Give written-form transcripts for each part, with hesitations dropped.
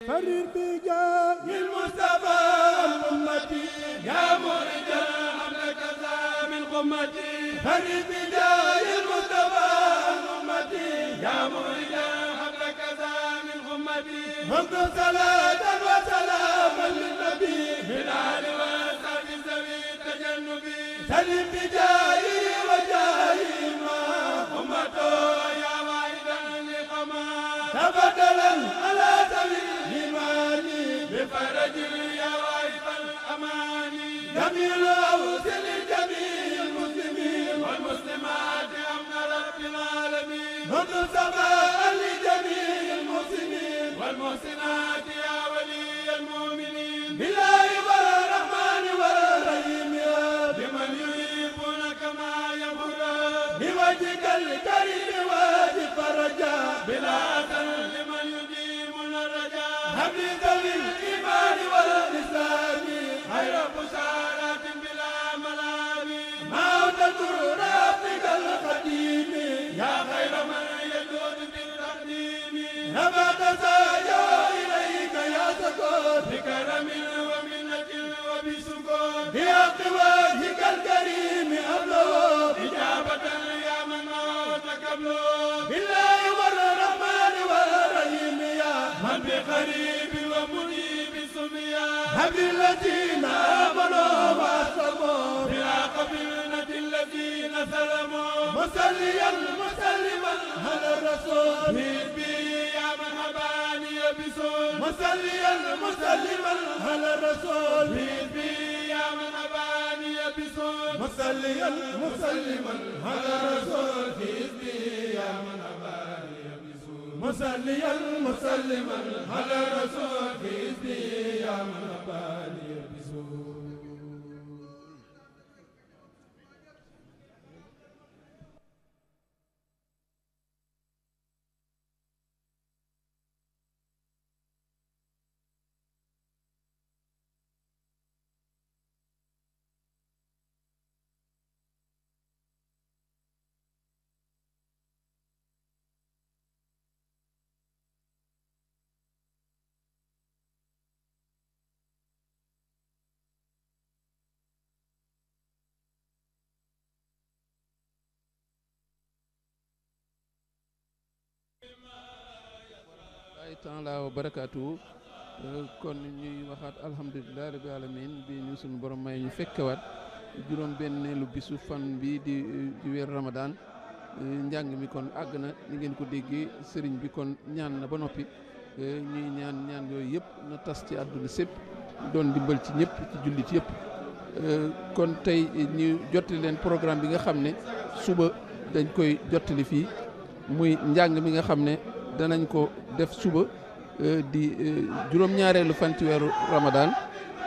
فرر بجاه المصطفى أمتي يا مرجى حملك ذا من قمتي فرر بجاه المصطفى أمتي يا مرجى حملك ذا من قمتي حمد صلاة وسلاما للنبي بالآل وصحبه ذوي التجنب سلم بجاهي وجاهي ما أمته يا واحدا لقما تبدلا على سبيل الإيمان بفرج يا واحد الأمان جميل أوصل جميع المسلمين والمسلمات أمن رب العالمين نضل سماء لجميع المسلمين والمحسنات يا ولي المؤمنين بالله والرحمن والرحيم بمن يحبون كما يحبون بوجهك الكريم واجب الرجاء بلا أثر لمن يجيبون الرجاء هب ذوي الإيمان والإسلام خير بشارات بلا ملام موت الدر ربك القديم يا خير من يجود بالتقديم نبات سايا إليك يا سكوت بكرم ومنة وبسكوت بحق وجهك الكريم أبلغ إجابة يا من موتك أبلغ بالله والرحمن والرحيم يا من بقريب ومنيب سميا هب الذين آمنوا وأسلموا بالعقبنة الذين سلموا مسليا مسلما على الرسول يا من هباني بسول مسليا مسلما على الرسول يا من هباني بسول مسليا مسلما على الرسول يا من هباني بسول مسليا مسلما على الرسول يا من هباني بسول taala wa barakaatu kon ñuy waxaat alhamdulilah rabbil alamin bi ñu sunu borom may ñu fekkewaat juróom benneelu bisu fan bi di weer ramadan njàng mi kon àgg na ni ngeen ko déggee sëriñ bi kon ñaan na ba noppi ñuy ñaan yooyu yëpp na tas ci àdduna sépp doon dimbal ci ñëpp ci jullit yëpp kon tey ñu jottali leen programme bi nga xam ne suba dañ koy jottali fii muy njàng mi nga xam ne danañ ko def suba di juróom-ñaareelu fan ci weeru Ramadan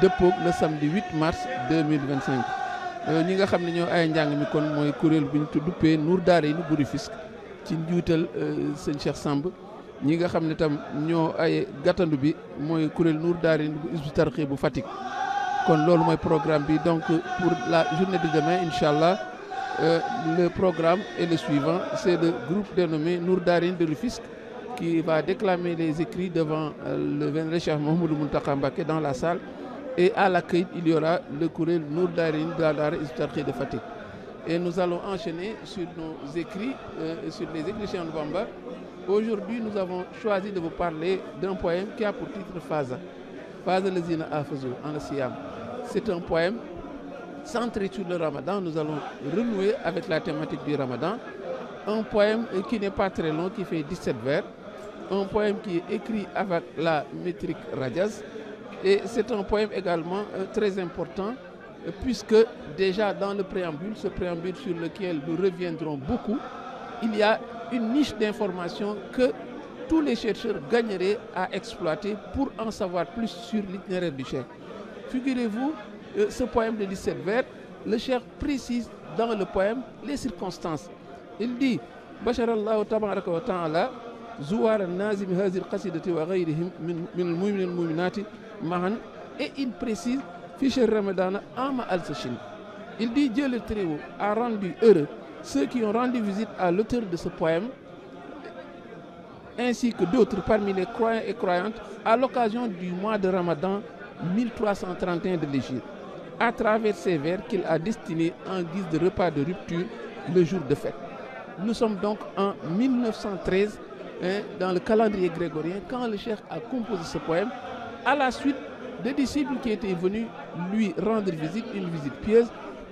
dëppoog le samedi 8 mars 2025 ñi nga xam ne ñoo ay njàng mi kon mooy kuréel bu ñu duppee Nour Daarayni bu Rufisque ci njiital sëñ Cheikh Samb ñi nga xam ne tam ñoo ay gàttandu bi mooy kuréel Nour Daarayni bu Hizbut Tarqiyyah bu Fatick kon loolu mooy programme bi donc pour la journée de demain incha allah le programme est le suivant, c'est le groupe dénommé Nour Daarayni de Rufisque qui va déclamer les écrits devant le vénéré Cheikh Mouhamadou Mountakha Mbacké dans la salle, et à l'accueil il y aura le kuréel Nour Daarayni de la daara Hizbut Tarqiyyah de Fatick. Et nous allons enchaîner sur nos écrits, sur les écrits Cheikh Ahmadou Bamba. Aujourd'hui nous avons choisi de vous parler d'un poème qui a pour titre Faza Lazina Afazu en Siyam. C'est un poème centré sur le Ramadan. Nous allons renouer avec la thématique du Ramadan. Un poème qui n'est pas très long, qui fait 17 vers. Un poème qui est écrit avec la métrique Rajaz. Et c'est un poème également très important, puisque déjà dans le préambule, ce préambule sur lequel nous reviendrons beaucoup, il y a une niche d'information que tous les chercheurs gagneraient à exploiter pour en savoir plus sur l'itinéraire du cheikh. Figurez-vous, ce poème de 17 vers, le cheikh précise dans le poème les circonstances. Il dit Basharallahu tabaraka wa ta'ala Zouara Nazim Hazir Qasidati wa ghayrihim min al-mu'minin al-mu'minati mahan, et il précise Fisher Ramadana Ama al-Sachin. Il dit Dieu le Très-Haut a rendu heureux ceux qui ont rendu visite à l'auteur de ce poème ainsi que d'autres parmi les croyants et croyantes à l'occasion du mois de Ramadan 1331 de l'Hégire, à travers ces vers qu'il a destinés en guise de repas de rupture le jour de fête. Nous sommes donc en 1913 dans le calendrier grégorien quand le cheikh a composé ce poème à la suite des disciples qui étaient venus lui rendre visite, une visite pieuse,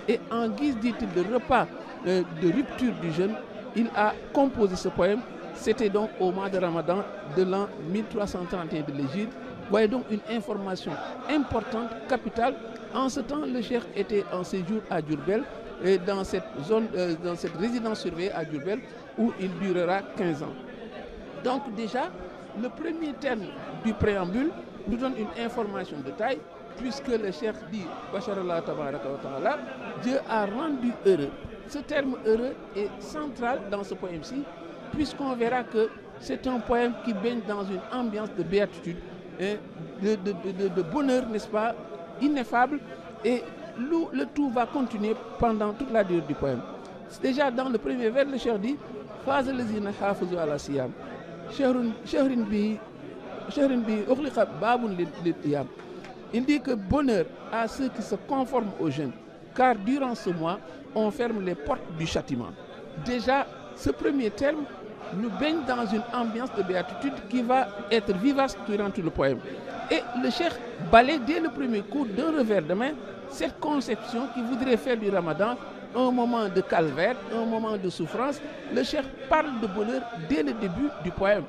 et en guise, dit-il, de repas de rupture du jeûne, il a composé ce poème. C'était donc au mois de Ramadan de l'an 1331 de l'Hégire. Voyez donc une information importante, capitale. En ce temps, le cheikh était en séjour à Diourbel, et dans cette zone, dans cette résidence surveillée à Diourbel, où il durera 15 ans. Donc déjà, le premier terme du préambule nous donne une information de taille, puisque le cheikh dit Basharallah tabaraka wa ta'ala, Dieu a rendu heureux. Ce terme heureux est central dans ce poème-ci, puisqu'on verra que c'est un poème qui baigne dans une ambiance de béatitude, de bonheur, n'est-ce pas, ineffable, et le tout va continuer pendant toute la durée du poème. C'est déjà dans le premier vers, le cheikh dit Faza lazina hafizu ala siyam shahrin bi ukhliqa babun lil qiyam. Il dit que bonheur à ceux qui se conforment au jeûne, car durant ce mois, on ferme les portes du châtiment. Déjà, ce premier terme nous baigne dans une ambiance de béatitude qui va être vivace durant tout le poème. Et le cheikh balaye dès le premier coup d'un revers de main cette conception qui voudrait faire du Ramadan un moment de calvaire, un moment de souffrance. Le cheikh parle de bonheur dès le début du poème.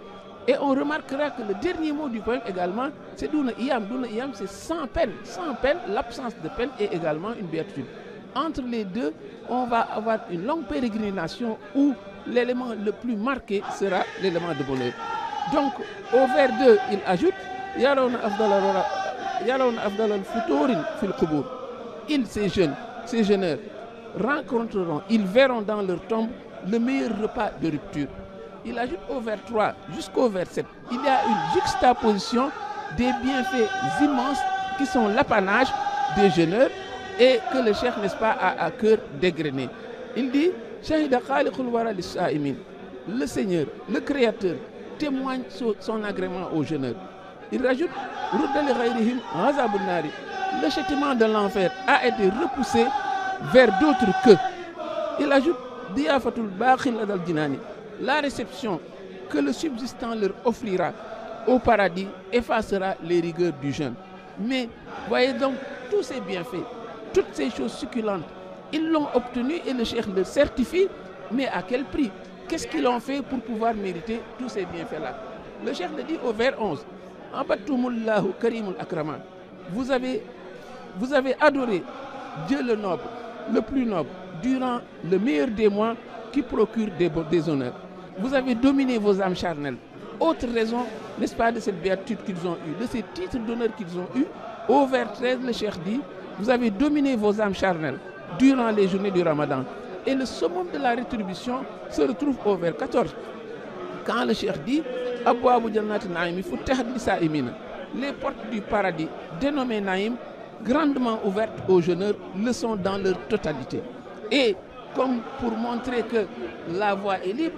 Et on remarquera que le dernier mot du poème également, c'est Douna Iyam. Douna Iyam, c'est sans peine. Sans peine, l'absence de peine est également une béatitude. Entre les deux, on va avoir une longue pérégrination où l'élément le plus marqué sera l'élément de bonheur. Donc, au vers 2, il ajoute Yarawna afdal al-futurin fil qubur. Ils, ces jeunes, ces jeûneurs, rencontreront, ils verront dans leur tombe le meilleur repas de rupture. Il ajoute au vers 3 jusqu'au vers 7, il y a une juxtaposition des bienfaits immenses qui sont l'apanage des jeûneurs et que le cheikh, n'est-ce pas, a à cœur d'égrener. Il dit Shahida khaliqul wara lis-sa'imin. Le Seigneur, le Créateur, témoigne son agrément aux jeûneurs. Il rajoute Rudda li ghayrihim ghazabun nari. Le châtiment de l'enfer a été repoussé vers d'autres que. Il ajoute Diyafatul baqil adal jinani. La réception que le subsistant leur offrira au paradis effacera les rigueurs du jeûne. Mais voyez donc tous ces bienfaits, toutes ces choses succulentes, ils l'ont obtenu et le cheikh le certifie, mais à quel prix? Qu'est-ce qu'ils ont fait pour pouvoir mériter tous ces bienfaits-là? Le cheikh le dit au vers 11, Abatumullahu karimul akraman. Vous avez adoré Dieu le noble, le plus noble, durant le meilleur des mois qui procure des honneurs. Vous avez dominé vos âmes charnelles. Autre raison, n'est-ce pas, de cette béatitude qu'ils ont eue, de ces titres d'honneur qu'ils ont eus. Au vers 13, le cheikh dit, vous avez dominé vos âmes charnelles durant les journées du Ramadan. Et le summum de la rétribution se retrouve au vers 14. Quand le cheikh dit, Abwabu jannati naïmi futtahat lisa'imina. Les portes du paradis, dénommées Naïm, grandement ouvertes aux jeûneurs, le sont dans leur totalité. Et comme pour montrer que la voie est libre,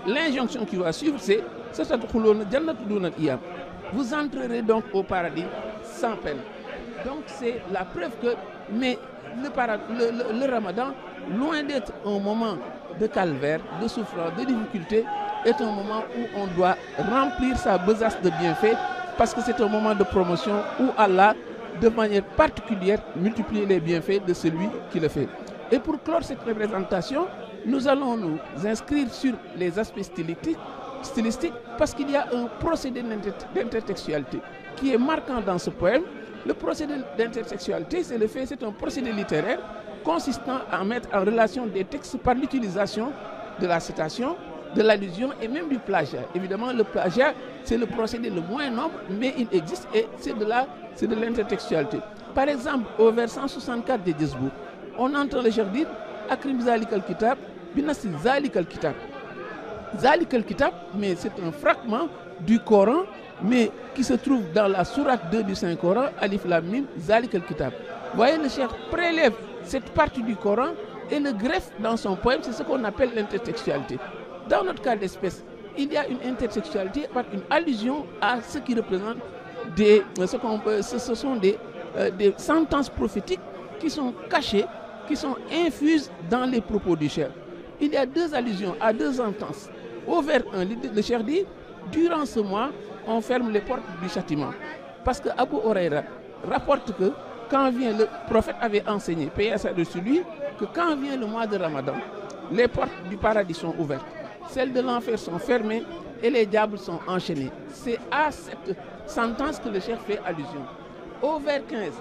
l'injonction qui va suivre, c'est vous entrerez donc au paradis sans peine. Donc c'est la preuve que, mais le Ramadan, loin d'être un moment de calvaire, de souffrance, de difficulté, est un moment où on doit remplir sa besace de bienfaits, parce que c'est un moment de promotion où Allah, de manière particulière, multiplie les bienfaits de celui qui le fait. Et pour clore cette représentation, nous allons nous inscrire sur les aspects stylistiques parce qu'il y a un procédé d'intertextualité qui est marquant dans ce poème. Le procédé d'intertextualité, c'est un procédé littéraire consistant à mettre en relation des textes par l'utilisation de la citation, de l'allusion et même du plagiat. Évidemment, le plagiat, c'est le procédé le moins noble, mais il existe et c'est de l'intertextualité. Par exemple, au vers 164 de Jazbou, on entend le cheikh dire Akrim Zalikal Kitab, Binasi Zalikal Kitab. Zalikal Kitab, mais c'est un fragment du Coran, mais qui se trouve dans la sourate 2 du Saint-Coran, Alif Lam Mim, Zalikal Kitab. Vous voyez, le cheikh prélève cette partie du Coran et le greffe dans son poème, c'est ce qu'on appelle l'intertextualité. Dans notre cas d'espèce, il y a une intersexualité par une allusion à ce qui représente ce sont des sentences prophétiques qui sont cachées, qui sont infuses dans les propos du Cheikh. Il y a 2 allusions à 2 sentences. Au vers 1, le Cheikh dit, durant ce mois, on ferme les portes du châtiment. Parce que Abu Huraïra rapporte que quand vient le prophète avait enseigné, paix à dessus lui, que quand vient le mois de Ramadan, les portes du paradis sont ouvertes, celles de l'enfer sont fermées et les diables sont enchaînés. C'est à cette sentence que le Cheikh fait allusion. Au vers 15,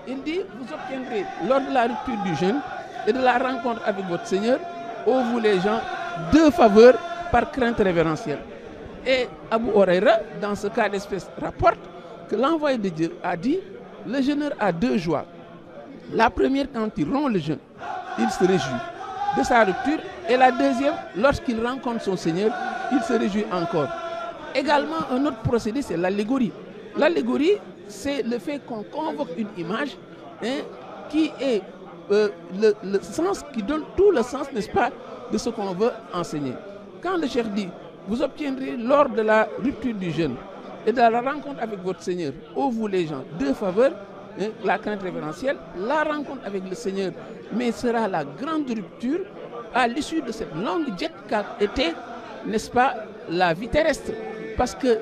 il dit, vous obtiendrez lors de la rupture du jeûne et de la rencontre avec votre Seigneur, ô vous les gens, 2 faveurs par crainte révérentielle. Et Abu Huraïra, dans ce cas d'espèce, rapporte que l'envoyé de Dieu a dit, le jeûneur a 2 joies. La première, quand il rompt le jeûne, il se réjouit de sa rupture, et la deuxième, lorsqu'il rencontre son Seigneur, il se réjouit encore. Également, un autre procédé, c'est l'allégorie. L'allégorie, c'est le fait qu'on convoque une image qui est le sens, qui donne tout le sens, n'est-ce pas, de ce qu'on veut enseigner. Quand le Cheikh dit, vous obtiendrez lors de la rupture du jeûne et de la rencontre avec votre Seigneur, ô vous les gens, 2 faveurs, la crainte révérentielle, la rencontre avec le Seigneur, mais sera la grande rupture à l'issue de cette longue jet qu'a été, n'est-ce pas, la vie terrestre. Parce que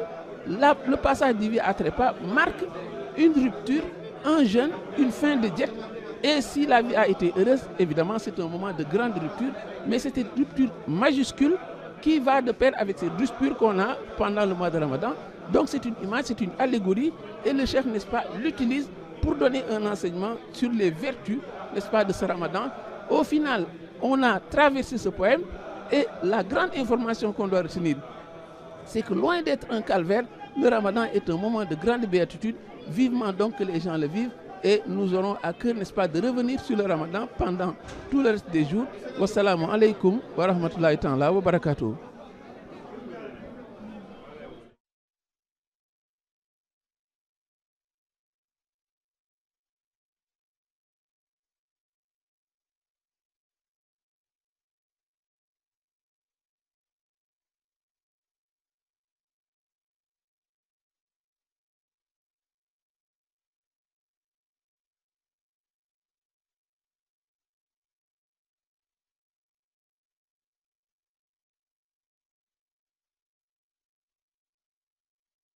le passage du vie à trépas marque une rupture, un jeûne, une fin de jet. Et si la vie a été heureuse, évidemment, c'est un moment de grande rupture, mais c'est une rupture majuscule qui va de pair avec ces ruptures qu'on a pendant le mois de Ramadan. Donc c'est une image, c'est une allégorie, et le Cheikh, n'est-ce pas, l'utilise pour donner un enseignement sur les vertus, n'est-ce pas, de ce Ramadan. Au final, on a traversé ce poème, et la grande information qu'on doit retenir, c'est que loin d'être un calvaire, le Ramadan est un moment de grande béatitude. Vivement donc que les gens le vivent, et nous aurons à cœur, n'est-ce pas, de revenir sur le Ramadan pendant tout le reste des jours. Wassalamu alaikum wa rahmatullahi ta'ala wa barakatuh.